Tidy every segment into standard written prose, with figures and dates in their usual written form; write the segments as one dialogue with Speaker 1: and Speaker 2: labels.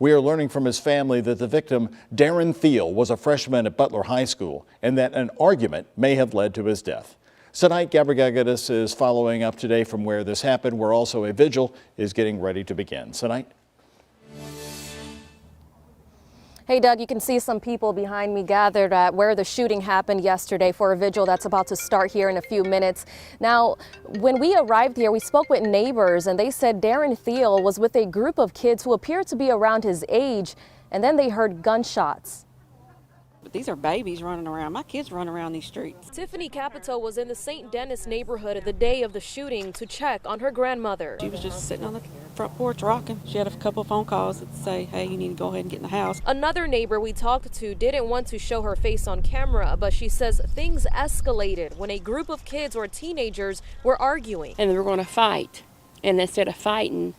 Speaker 1: We are learning from his family that the victim, Darrin Thiele, was a freshman at Butler High School and that an argument may have led to his death. Tonight, Gabrigagadis is following up today from where this happened, where also a vigil is getting ready to begin. Tonight.
Speaker 2: Hey Doug, you can see some people behind me gathered at where the shooting happened yesterday for a vigil that's about to start here in a few minutes. Now, when we arrived here, we spoke with neighbors and they said Darrin Thiele was with a group of kids who appeared to be around his age, and then they heard gunshots.
Speaker 3: But these are babies running around. My kids run around these streets.
Speaker 2: Tiffany Capito was in the St. Denis neighborhood the day of the shooting to check on her grandmother.
Speaker 3: She was just sitting on the front porch rocking. She had a couple of phone calls that say, hey, you need to go ahead and get in the house.
Speaker 2: Another neighbor we talked to didn't want to show her face on camera, but she says things escalated when a group of kids or teenagers were arguing.
Speaker 4: And they were going to fight. And instead of fighting,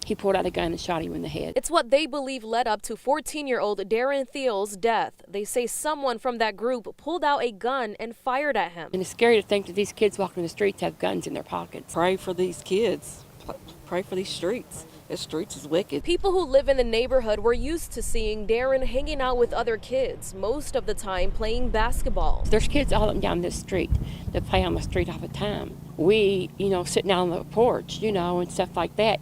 Speaker 4: he pulled out a gun and shot him in the head.
Speaker 2: It's what they believe led up to 14-year-old Darrin Thiele's death. They say someone from that group pulled out a gun and fired at him.
Speaker 4: And it's scary to think that these kids walking the streets have guns in their pockets.
Speaker 3: Pray for these kids. Pray for these streets. This streets is wicked.
Speaker 2: People who live in the neighborhood were used to seeing Darrin hanging out with other kids, most of the time playing basketball.
Speaker 4: There's kids all up and down this street that play on the street all the time. We, sitting out on the porch, and stuff like that.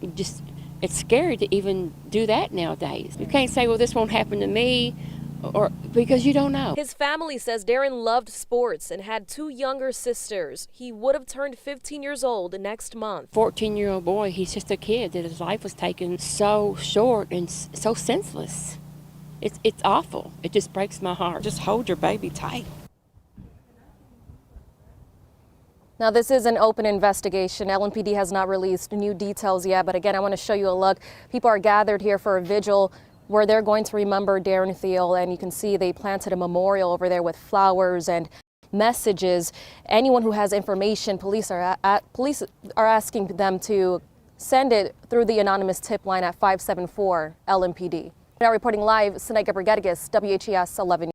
Speaker 4: It's scary to even do that nowadays. You can't say, well, this won't happen to me, or because you don't know.
Speaker 2: His family says Darrin loved sports and had 2 younger sisters. He would have turned 15 years old next month.
Speaker 4: 14-year-old boy, he's just a kid that his life was taken so short and so senseless. It's awful. It just breaks my heart.
Speaker 3: Just hold your baby tight.
Speaker 2: Now, this is an open investigation. LMPD has not released new details yet, but again, I want to show you a look. People are gathered here for a vigil where they're going to remember Darrin Thiele, and you can see they planted a memorial over there with flowers and messages. Anyone who has information, police are asking them to send it through the anonymous tip line at 574 LMPD. Now reporting live, Gabrigagadis, WHES 11.